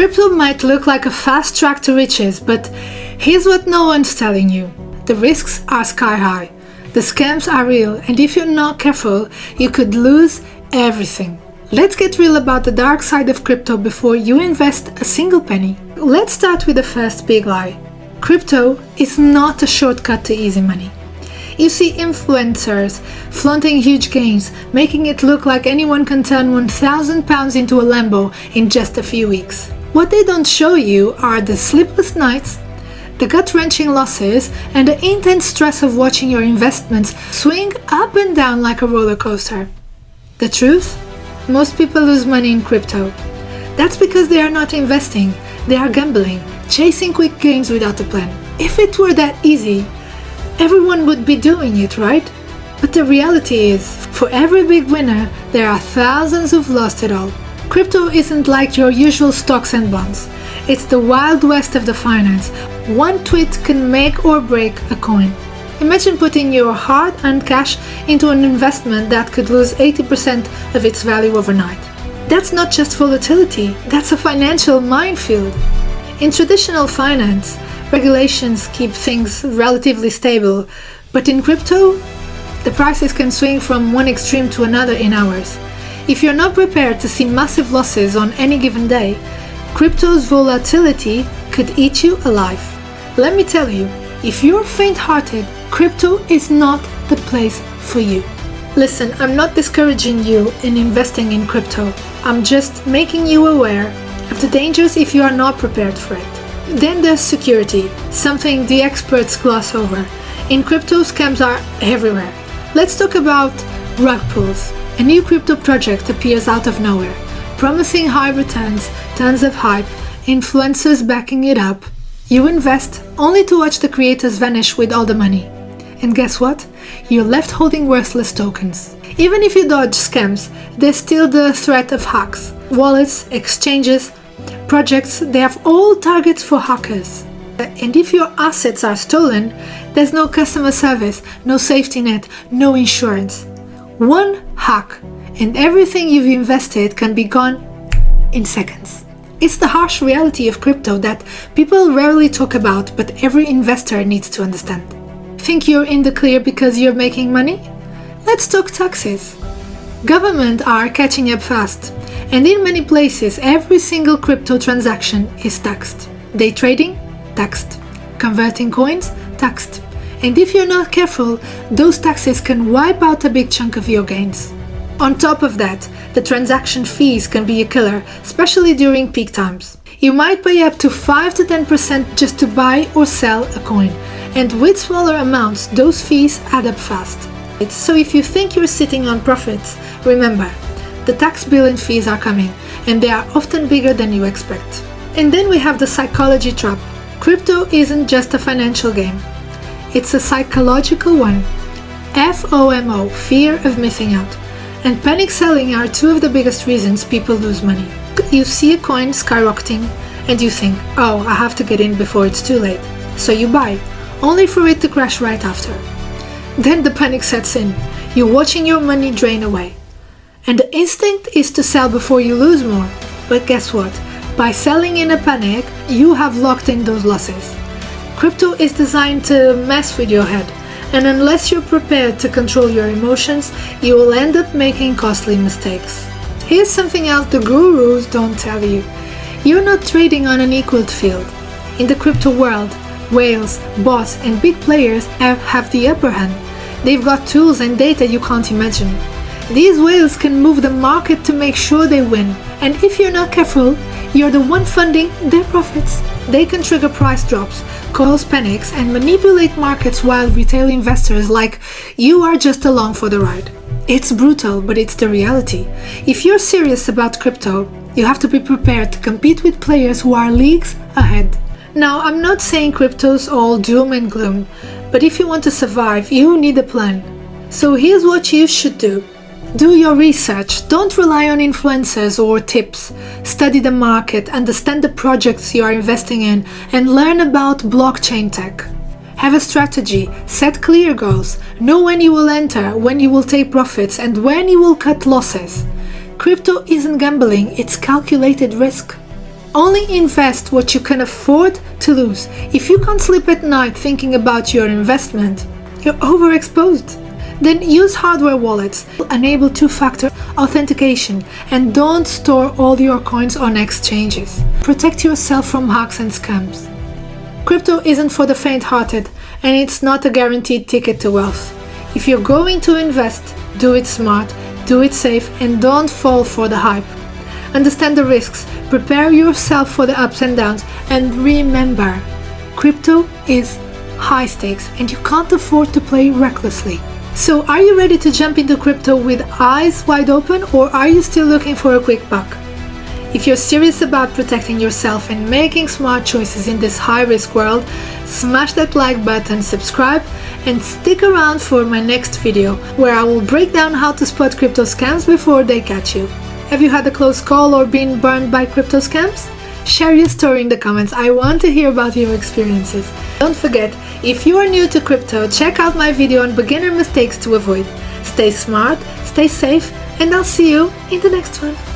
Crypto might look like a fast track to riches, but here's what no one's telling you. The risks are sky high. The scams are real, and if you're not careful, you could lose everything. Let's get real about the dark side of crypto before you invest a single penny. Let's start with the first big lie. Crypto is not a shortcut to easy money. You see influencers flaunting huge gains, making it look like anyone can turn £1,000 into a Lambo in just a few weeks. What they don't show you are the sleepless nights, the gut-wrenching losses, and the intense stress of watching your investments swing up and down like a roller coaster. The truth? Most people lose money in crypto. That's because they are not investing, they are gambling, chasing quick gains without a plan. If it were that easy, everyone would be doing it, right? But the reality is, for every big winner, there are thousands who've lost it all. Crypto isn't like your usual stocks and bonds. It's the wild west of the finance. One tweet can make or break a coin. Imagine putting your hard-earned cash into an investment that could lose 80% of its value overnight. That's not just volatility, that's a financial minefield. In traditional finance, regulations keep things relatively stable, but in crypto, the prices can swing from one extreme to another in hours. If you're not prepared to see massive losses on any given day, crypto's volatility could eat you alive. Let me tell you, if you're faint-hearted, crypto is not the place for you. Listen, I'm not discouraging you in investing in crypto. I'm just making you aware of the dangers if you are not prepared for it. Then there's security, something the experts gloss over. In crypto, scams are everywhere. Let's talk about rug pulls. A new crypto project appears out of nowhere, promising high returns, tons of hype, influencers backing it up. You invest only to watch the creators vanish with all the money. And guess what? You're left holding worthless tokens. Even if you dodge scams, there's still the threat of hacks. Wallets, exchanges, projects, they have all targets for hackers. And if your assets are stolen, there's no customer service, no safety net, no insurance. One hack, and everything you've invested can be gone in seconds. It's the harsh reality of crypto that people rarely talk about, but every investor needs to understand. Think you're in the clear because you're making money? Let's talk taxes. Governments are catching up fast, and in many places, every single crypto transaction is taxed. Day trading? Taxed. Converting coins? Taxed. And if you're not careful, those taxes can wipe out a big chunk of your gains. On top of that, the transaction fees can be a killer, especially during peak times. You might pay up to 5 to 10% just to buy or sell a coin, and with smaller amounts, those fees add up fast. So if you think you're sitting on profits, remember, the tax bill and fees are coming, and they are often bigger than you expect. And then we have the psychology trap. Crypto isn't just a financial game. It's a psychological one. FOMO, fear of missing out, and panic selling are two of the biggest reasons people lose money. You see a coin skyrocketing and you think, oh, I have to get in before it's too late. So you buy, only for it to crash right after. Then the panic sets in. You're watching your money drain away. And the instinct is to sell before you lose more. But guess what? By selling in a panic, you have locked in those losses. Crypto is designed to mess with your head, and unless you're prepared to control your emotions, you will end up making costly mistakes. Here's something else the gurus don't tell you. You're not trading on an equal field. In the crypto world, whales, bots, and big players have the upper hand. They've got tools and data you can't imagine. These whales can move the market to make sure they win, and if you're not careful, you're the one funding their profits. They can trigger price drops, cause panics, and manipulate markets while retail investors like you are just along for the ride. It's brutal, but it's the reality. If you're serious about crypto, you have to be prepared to compete with players who are leagues ahead. Now, I'm not saying crypto's all doom and gloom, but if you want to survive, you need a plan. So here's what you should do. Do your research, don't rely on influencers or tips. Study the market, understand the projects you are investing in, and learn about blockchain tech. Have a strategy, set clear goals, know when you will enter, when you will take profits, and when you will cut losses. Crypto isn't gambling, it's calculated risk. Only invest what you can afford to lose. If you can't sleep at night thinking about your investment, you're overexposed. Then use hardware wallets, enable two-factor authentication, and don't store all your coins on exchanges. Protect yourself from hacks and scams. Crypto isn't for the faint-hearted, and it's not a guaranteed ticket to wealth. If you're going to invest, do it smart, do it safe, and don't fall for the hype. Understand the risks, prepare yourself for the ups and downs, and remember, crypto is high stakes and you can't afford to play recklessly. So are you ready to jump into crypto with eyes wide open, or are you still looking for a quick buck? If you're serious about protecting yourself and making smart choices in this high-risk world, smash that like button, subscribe, and stick around for my next video, where I will break down how to spot crypto scams before they catch you. Have you had a close call or been burned by crypto scams? Share your story in the comments. I want to hear about your experiences. Don't forget, if you are new to crypto, check out my video on beginner mistakes to avoid. Stay smart, stay safe, and I'll see you in the next one.